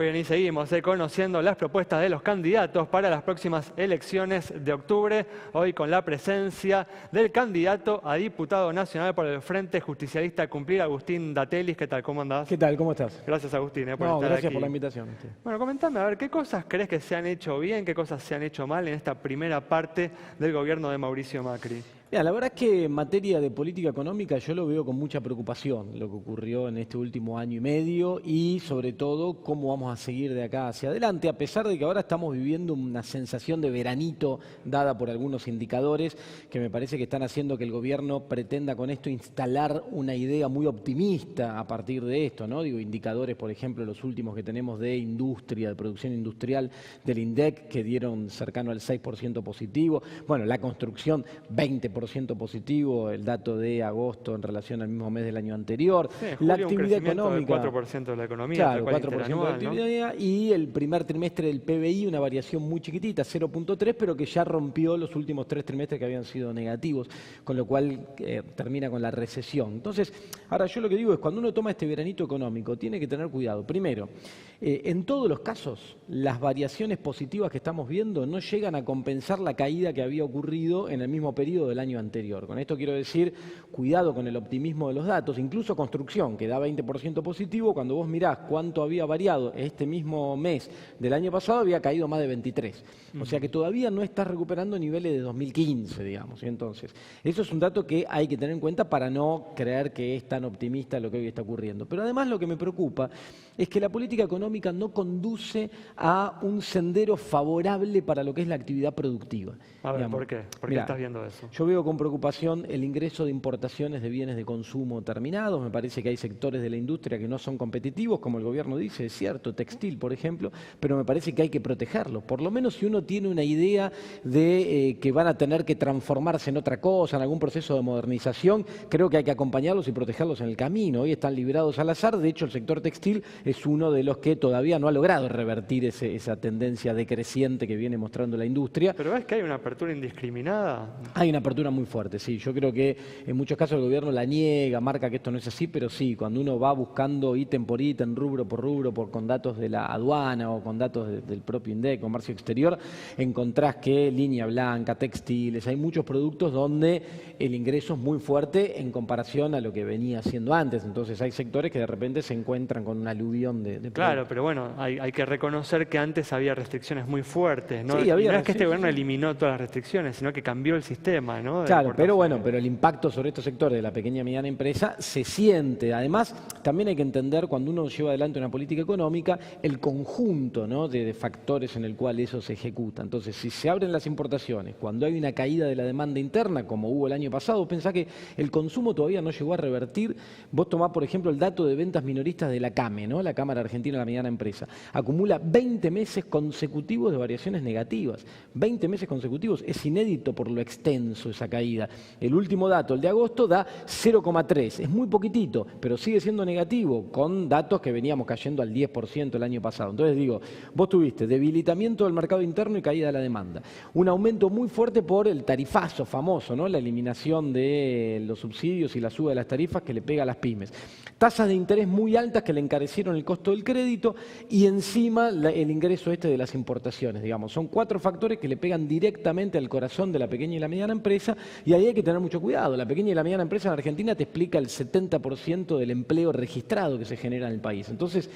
Muy bien, y seguimos conociendo las propuestas de los candidatos para las próximas elecciones de octubre. Hoy con la presencia del candidato a diputado nacional por el Frente Justicialista Cumplir, Agustín Datelis. ¿Qué tal? ¿Cómo andás? ¿Qué tal? ¿Cómo estás? Gracias, Agustín, por estar Gracias aquí. por la invitación. Sí. Bueno, comentame, a ver, ¿qué cosas crees que se han hecho bien, qué cosas se han hecho mal en esta primera parte del gobierno de Mauricio Macri? Mira, la verdad es que en materia de política económica yo lo veo con mucha preocupación, lo que ocurrió en este último año y medio y sobre todo cómo vamos a seguir de acá hacia adelante, a pesar de que ahora estamos viviendo una sensación de veranito dada por algunos indicadores que me parece que están haciendo que el gobierno pretenda con esto instalar una idea muy optimista a partir de esto, ¿no? Digo, indicadores, por ejemplo, los últimos que tenemos de industria, de producción industrial del INDEC, que dieron cercano al 6% positivo, bueno, la construcción 20% positivo, el dato de agosto en relación al mismo mes del año anterior. Sí, la julio, actividad un crecimiento económica. del 4% de la economía, Claro, tal cual 4% de la interanual, actividad, ¿no? Y el primer trimestre del PBI, una variación muy chiquitita, 0.3, pero que ya rompió los últimos 3 trimestres que habían sido negativos, con lo cual termina con la recesión. Entonces, ahora yo lo que digo es, cuando uno toma este veranito económico, tiene que tener cuidado. Primero, en todos los casos, las variaciones positivas que estamos viendo no llegan a compensar la caída que había ocurrido en el mismo periodo del año anterior. Con esto quiero decir, cuidado con el optimismo de los datos, incluso construcción, que da 20% positivo, cuando vos mirás cuánto había variado este mismo mes del año pasado, había caído más de 23. O sea que todavía no está recuperando niveles de 2015, digamos. Entonces, eso es un dato que hay que tener en cuenta para no creer que es tan optimista lo que hoy está ocurriendo. Pero además lo que me preocupa es que la política económica no conduce a un sendero favorable para lo que es la actividad productiva. A ver, Digamos, ¿por qué? ¿Por qué mirá, estás viendo eso? yo veo con preocupación el ingreso de importaciones de bienes de consumo terminados. Me parece que hay sectores de la industria que no son competitivos, como el gobierno dice, es cierto, textil, por ejemplo, pero me parece que hay que protegerlos. Por lo menos si uno tiene una idea de que van a tener que transformarse en otra cosa, en algún proceso de modernización, creo que hay que acompañarlos y protegerlos en el camino. Hoy están liberados al azar. De hecho, el sector textil es uno de los que todavía no ha logrado revertir esa tendencia decreciente que viene mostrando la industria. ¿Pero ves que hay una apertura indiscriminada? Hay una apertura muy fuerte, sí. Yo creo que en muchos casos el gobierno la niega, marca que esto no es así, pero sí, cuando uno va buscando ítem por ítem, rubro por rubro, con datos de la aduana o con datos del propio INDEC, comercio exterior, encontrás que línea blanca, textiles, hay muchos productos donde el ingreso es muy fuerte en comparación a lo que venía siendo antes. Entonces hay sectores que de repente se encuentran con un aluvión de Claro, pero bueno, hay que reconocer que antes había restricciones muy fuertes, ¿no? Sí, había no es que este gobierno sí. eliminó todas las restricciones, sino que cambió el sistema, ¿no? Claro, pero bueno, pero el impacto sobre estos sectores de la pequeña y mediana empresa se siente. Además, también hay que entender cuando uno lleva adelante una política económica, el conjunto, ¿no?, de factores en el cual eso se ejecuta. Entonces, si se abren las importaciones, cuando hay una caída de la demanda interna, como hubo el año pasado, pensá que el consumo todavía no llegó a revertir. Vos tomás, por ejemplo, el dato de ventas minoristas de la CAME, ¿no?, la Cámara Argentina de la Mediana Empresa. Acumula 20 meses consecutivos de variaciones negativas. 20 meses consecutivos. Es inédito por lo extenso esa caída. El último dato, el de agosto, da 0,3. Es muy poquitito, pero sigue siendo negativo, con datos que veníamos cayendo al 10% el año pasado. Entonces digo, vos tuviste debilitamiento del mercado interno y caída de la demanda. Un aumento muy fuerte por el tarifazo famoso, ¿no?, la eliminación de los subsidios y la suba de las tarifas que le pega a las pymes. Tasas de interés muy altas que le encarecieron el costo del crédito y encima el ingreso de las importaciones, digamos. Son 4 factores que le pegan directamente al corazón de la pequeña y la mediana empresa, y ahí hay que tener mucho cuidado. La pequeña y la mediana empresa en Argentina te explica el 70% del empleo registrado que se genera en el país. Entonces,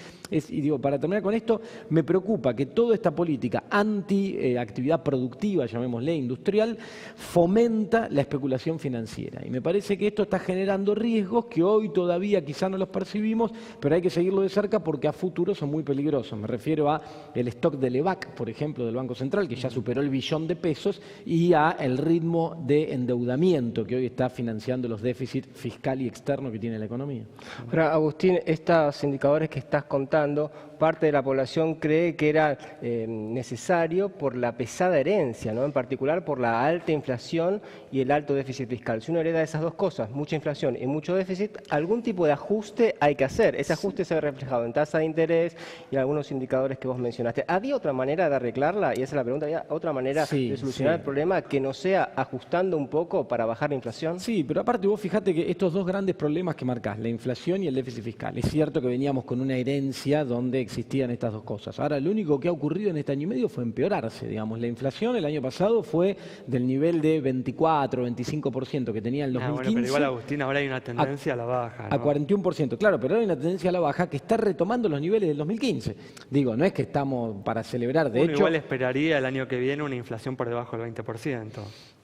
para terminar con esto, me preocupa que toda esta política anti-actividad productiva, llamémosle industrial, fomenta la especulación financiera. Y me parece que esto está generando riesgos que hoy todavía quizá no los percibimos, pero hay que seguirlo de cerca porque a futuro son muy peligrosos. Me refiero a el stock del EVAC, por ejemplo, del Banco Central, que ya superó el billón de pesos, y a el ritmo de endeudamiento que hoy está financiando los déficits fiscal y externo que tiene la economía. Ahora, Agustín, estos indicadores que estás contando, parte de la población cree que era necesario por la pesada herencia, ¿no?, en particular por la alta inflación y el alto déficit fiscal. Si uno hereda esas dos cosas, mucha inflación y mucho déficit, algún tipo de ajuste hay que hacer. Ese ajuste se ve reflejado en tasa de interés y en algunos indicadores que vos mencionaste. ¿Había otra manera de arreglarla? Y esa es la pregunta. ¿Había otra manera de solucionar el problema que no sea ajustando un poco para bajar la inflación? Sí, pero aparte vos fijate que estos dos grandes problemas que marcás, la inflación y el déficit fiscal, es cierto que veníamos con una herencia donde existían estas dos cosas. Ahora, lo único que ha ocurrido en este año y medio fue empeorarse, digamos. La inflación el año pasado fue del nivel de 24, 25% que tenía en el 2015. Bueno, pero igual, Agustín, ahora hay una tendencia a la baja, ¿no? A 41%, claro, pero ahora hay una tendencia a la baja que está retomando los niveles del 2015. Digo, no es que estamos para celebrar, de hecho... Igual esperaría el año que viene una inflación por debajo del 20%.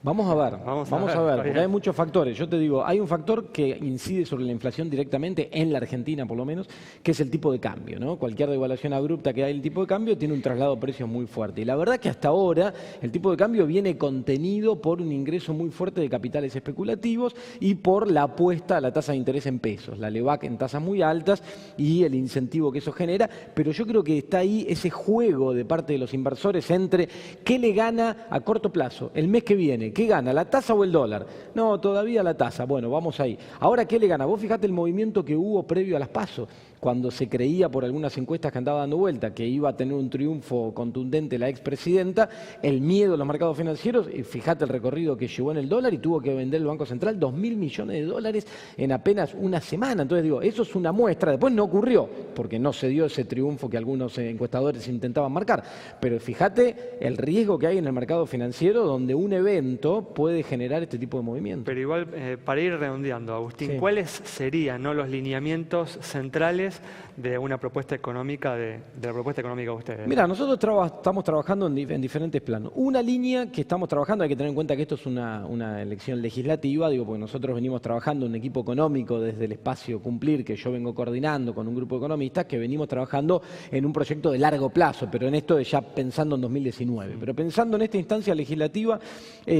Vamos a ver, porque hay muchos factores. Yo te digo, hay un factor que incide sobre la inflación directamente, en la Argentina por lo menos, que es el tipo de cambio, ¿no? Cualquier devaluación abrupta que hay el tipo de cambio tiene un traslado de precios muy fuerte. Y la verdad que hasta ahora el tipo de cambio viene contenido por un ingreso muy fuerte de capitales especulativos y por la apuesta a la tasa de interés en pesos, la LEVAC en tasas muy altas y el incentivo que eso genera. Pero yo creo que está ahí ese juego de parte de los inversores entre qué le gana a corto plazo, el mes que viene. ¿Qué gana, la tasa o el dólar? No, todavía la tasa. Bueno, vamos ahí. Ahora, ¿qué le gana? Vos fijate el movimiento que hubo previo a las PASO, cuando se creía por algunas encuestas que andaba dando vuelta que iba a tener un triunfo contundente la expresidenta, el miedo de los mercados financieros, y fíjate el recorrido que llevó en el dólar y tuvo que vender el Banco Central 2.000 millones de dólares en apenas una semana. Entonces digo, eso es una muestra. Después no ocurrió, porque no se dio ese triunfo que algunos encuestadores intentaban marcar. Pero fíjate el riesgo que hay en el mercado financiero donde un evento puede generar este tipo de movimientos. Pero igual, para ir redondeando, Agustín, sí, ¿cuáles serían, ¿no?, los lineamientos centrales de una propuesta económica, de la propuesta económica de ustedes? Mira, nosotros estamos trabajando en diferentes planos. Una línea que estamos trabajando, hay que tener en cuenta que esto es una elección legislativa, digo, porque nosotros venimos trabajando en un equipo económico desde el espacio Cumplir, que yo vengo coordinando con un grupo de economistas, que venimos trabajando en un proyecto de largo plazo, pero en esto ya pensando en 2019. Pero pensando en esta instancia legislativa,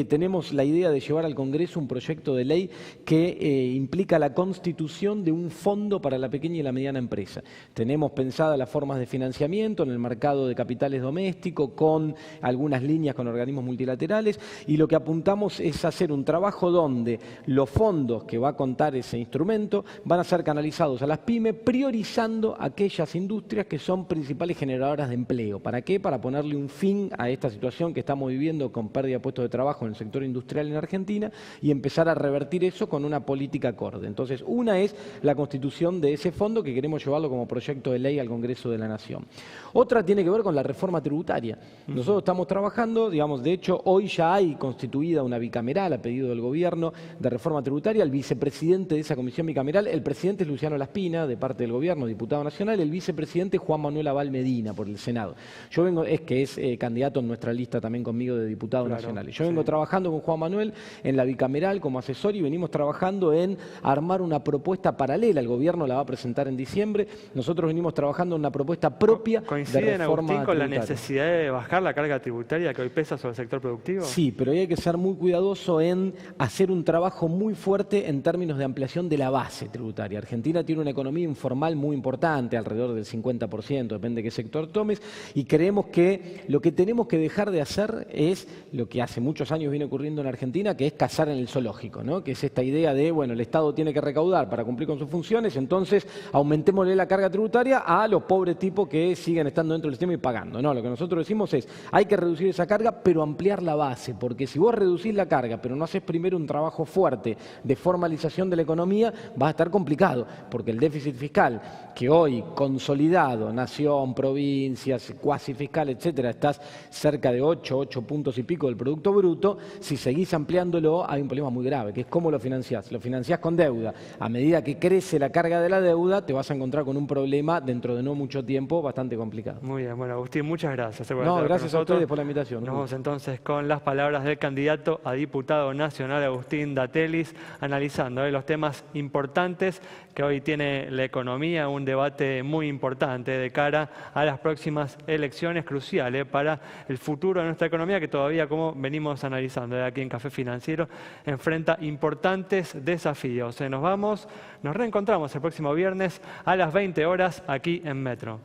tenemos la idea de llevar al Congreso un proyecto de ley que implica la constitución de un fondo para la pequeña y la mediana empresa. Tenemos pensadas las formas de financiamiento en el mercado de capitales doméstico, con algunas líneas con organismos multilaterales, y lo que apuntamos es hacer un trabajo donde los fondos que va a contar ese instrumento van a ser canalizados a las pymes, priorizando aquellas industrias que son principales generadoras de empleo. ¿Para qué? Para ponerle un fin a esta situación que estamos viviendo con pérdida de puestos de trabajo en el sector industrial en Argentina y empezar a revertir eso con una política acorde. Entonces, una es la constitución de ese fondo, que queremos llevarlo como proyecto de ley al Congreso de la Nación. Otra tiene que ver con la reforma tributaria. Nosotros estamos trabajando, digamos, de hecho, hoy ya hay constituida una bicameral a pedido del gobierno de reforma tributaria. El vicepresidente de esa comisión bicameral, el presidente es Luciano Laspina, de parte del gobierno, diputado nacional, el vicepresidente Juan Manuel Aval Medina, por el Senado. Yo vengo, es candidato en nuestra lista también conmigo de diputado nacional. Yo vengo trabajando con Juan Manuel en la bicameral como asesor y venimos trabajando en armar una propuesta paralela. El gobierno la va a presentar en diciembre. Nosotros venimos trabajando en una propuesta propia de reforma Agustín, con la tributaria. Necesidad de bajar la carga tributaria que hoy pesa sobre el sector productivo? Sí, pero hay que ser muy cuidadoso en hacer un trabajo muy fuerte en términos de ampliación de la base tributaria. Argentina tiene una economía informal muy importante, alrededor del 50%, depende de qué sector tomes, y creemos que lo que tenemos que dejar de hacer es lo que hace muchos años viene ocurriendo en Argentina, que es cazar en el zoológico, ¿no? Que es esta idea de, bueno, el Estado tiene que recaudar para cumplir con sus funciones, entonces aumentémosle la carga tributaria a los pobres tipos que siguen estando dentro del sistema y pagando. No, lo que nosotros decimos es, hay que reducir esa carga, pero ampliar la base, porque si vos reducís la carga, pero no haces primero un trabajo fuerte de formalización de la economía, va a estar complicado, porque el déficit fiscal, que hoy consolidado, nación, provincias, cuasi fiscal, etcétera, estás cerca de 8 puntos y pico del Producto Bruto, si seguís ampliándolo, hay un problema muy grave, que es cómo lo financiás. Lo financiás con deuda. A medida que crece la carga de la deuda, te vas a encontrar con un problema dentro de no mucho tiempo bastante complicado. Muy bien, bueno, Agustín, muchas gracias. No, gracias a ustedes por la invitación. Nos vamos entonces con las palabras del candidato a diputado nacional, Agustín Datelis, analizando los temas importantes que hoy tiene la economía, un debate muy importante de cara a las próximas elecciones cruciales para el futuro de nuestra economía, que todavía, como venimos analizando aquí en Café Financiero, enfrenta importantes desafíos. Nos vamos, nos reencontramos el próximo viernes a las 20 horas aquí en Metro.